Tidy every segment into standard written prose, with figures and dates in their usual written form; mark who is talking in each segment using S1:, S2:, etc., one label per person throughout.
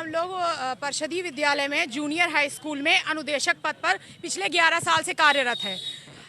S1: हम लोग परिषदीय विद्यालय में जूनियर हाई स्कूल में अनुदेशक पद पर पिछले 11 साल से कार्यरत है।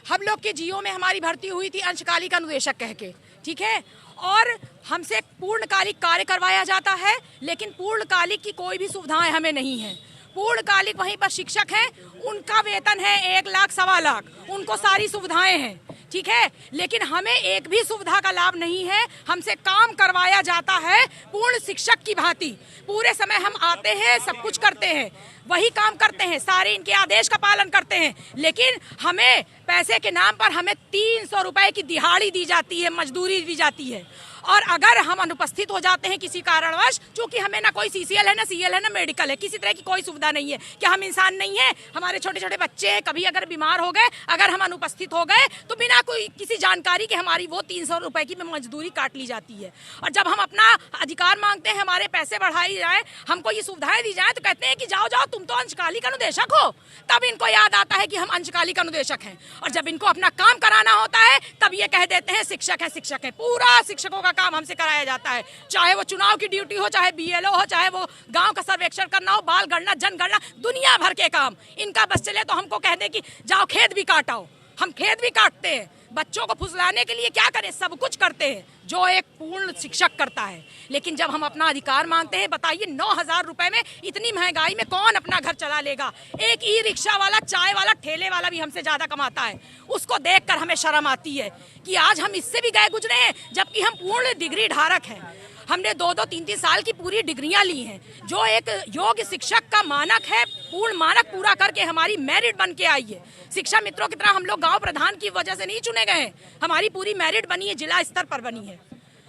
S1: हम लोग के जीओ में हमारी भर्ती हुई थी अंशकालिक अनुदेशक कह के, ठीक है। और हमसे पूर्णकालिक कार्य करवाया जाता है, लेकिन पूर्णकालिक की कोई भी सुविधाएं हमें नहीं है। पूर्णकालिक वहीं पर शिक्षक हैं, उनका वेतन है 1 लाख 1.25 लाख, उनको सारी सुविधाएं हैं, ठीक है। लेकिन हमें एक भी सुविधा का लाभ नहीं है। हमसे काम करवाया जाता है पूर्ण शिक्षक की भांति। पूरे समय हम आते हैं, सब कुछ करते हैं, वही काम करते हैं, सारे इनके आदेश का पालन करते हैं, लेकिन हमें पैसे के नाम पर हमें 300 रुपए की दिहाड़ी दी जाती है, मजदूरी दी जाती है। और अगर हम अनुपस्थित हो जाते हैं किसी कारणवश, चूंकि हमें ना कोई सीसीएल है, ना सीएल है, ना मेडिकल है, किसी तरह की कोई सुविधा नहीं है, क्या हम इंसान नहीं है? हमारे छोटे छोटे बच्चे हैं, कभी अगर बीमार हो गए, अगर हम अनुपस्थित हो गए तो बिना कोई किसी जानकारी के हमारी वो 300 रुपए की मजदूरी काट ली जाती है। और जब हम अपना अधिकार मांगते हैं, हमारे पैसे बढ़ाई जाए, हमको ये सुविधाएं दी जाए, तो कहते हैं कि जाओ जाओ तुम तो अंशकालिक अनुदेशक हो। तब इनको याद आता है कि हम अंशकालिक अनुदेशक हैं, और जब इनको अपना काम कराना होता है तब ये कह देते हैं शिक्षक है, शिक्षक है। पूरा शिक्षकों का काम हमसे कराया जाता है, चाहे वो चुनाव की ड्यूटी हो, चाहे बीएलओ हो, चाहे वो गांव का सर्वेक्षण करना हो, बाल गणना, जनगणना, दुनिया भर के काम इनका बस चले तो हमको कह दे कि जाओ खेत भी काटाओ। हम खेत भी काटते हैं, बच्चों को फुसलाने के लिए क्या करें, सब कुछ करते हैं जो एक पूर्ण शिक्षक करता है। लेकिन जब हम अपना अधिकार मांगते हैं, बताइए 9,000 रुपए में इतनी महंगाई में कौन अपना घर चला लेगा? एक ई रिक्शा वाला, चाय वाला, ठेले वाला भी हमसे ज्यादा कमाता है। उसको देखकर हमें शर्म आती है कि आज हम इससे भी गए गुजरे हैं, जबकि हम पूर्ण डिग्री धारक हैं। हमने 2-2, 3-3 साल की पूरी डिग्रियां ली हैं, जो एक योग्य शिक्षक का मानक है। पूर्ण मानक पूरा करके हमारी मेरिट बन के आई है। शिक्षा मित्रों की तरह हम लोग गांव प्रधान की वजह से नहीं चुने गए हैं, हमारी पूरी मेरिट बनी है, जिला स्तर पर बनी है।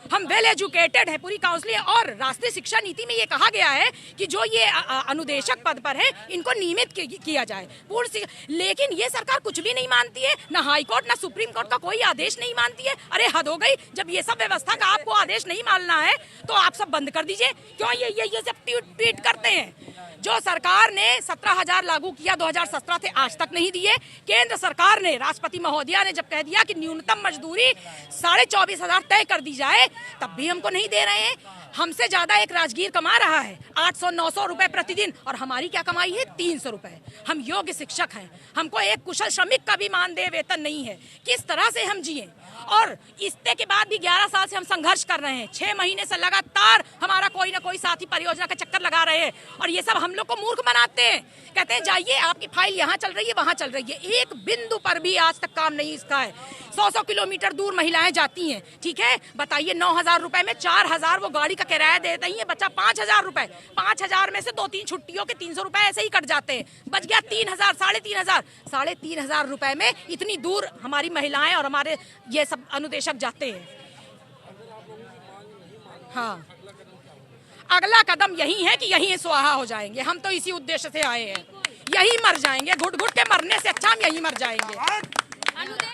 S1: हम वेल एजुकेटेड है, पूरी काउंसलिंग। और राष्ट्रीय शिक्षा नीति में ये कहा गया है कि जो ये अनुदेशक पद पर है, इनको नियमित किया जाए पूर्ण। लेकिन ये सरकार कुछ भी नहीं मानती है, ना हाई कोर्ट ना सुप्रीम कोर्ट का कोई आदेश नहीं मानती है। अरे हद हो गई, जब ये सब व्यवस्था का आपको आदेश नहीं मानना है तो आप सब बंद कर दीजिए। क्यों ये सब ट्वीट करते हैं? जो सरकार ने 17,000 लागू किया 2017 से, आज तक नहीं दिए। केंद्र सरकार ने, राष्ट्रपति महोदया ने जब कह दिया कि न्यूनतम मजदूरी 24,500 तय कर दी जाए, तब भी हमको नहीं दे रहे हैं। हमसे ज्यादा एक राजगीर कमा रहा है 800-900 रुपए प्रतिदिन, और हमारी क्या कमाई है? 300 रुपए। हम योग्य शिक्षक हैं, हमको एक कुशल श्रमिक का भी मानदेय वेतन नहीं है। किस तरह से हम जिए? और इसके के बाद भी 11 साल से हम संघर्ष कर रहे हैं। 6 महीने से लगातार हमारा कोई ना कोई साथी परियोजना का चक्कर लगा रहे हैं, और ये सब हम लोग को मूर्ख बनाते हैं। कहते हैं जाइए, आपकी फाइल यहाँ चल रही है, वहाँ चल रही है। एक बिंदु पर भी आज तक काम नहीं इसका है। 100-100 किलोमीटर दूर महिलाएं जाती हैं, ठीक है। बताइए 9,000 रुपए में 4,000 वो गाड़ी का किराया दे रही है, बचा 5,000 रुपए। 5,000 में से 2-3 छुट्टियों के 300 रुपए ऐसे ही कट जाते हैं, बच गया 3,000, 3,500। 3,500 रुपए में इतनी दूर हमारी महिलाएं और हमारे ये सब अनुदेशक जाते हैं। हाँ, अगला कदम यही है कि यही स्वाहा हो जाएंगे। हम तो इसी उद्देश्य से आए हैं, यही मर जाएंगे, घुट घुट के मरने से अच्छा हम यही मर जाएंगे।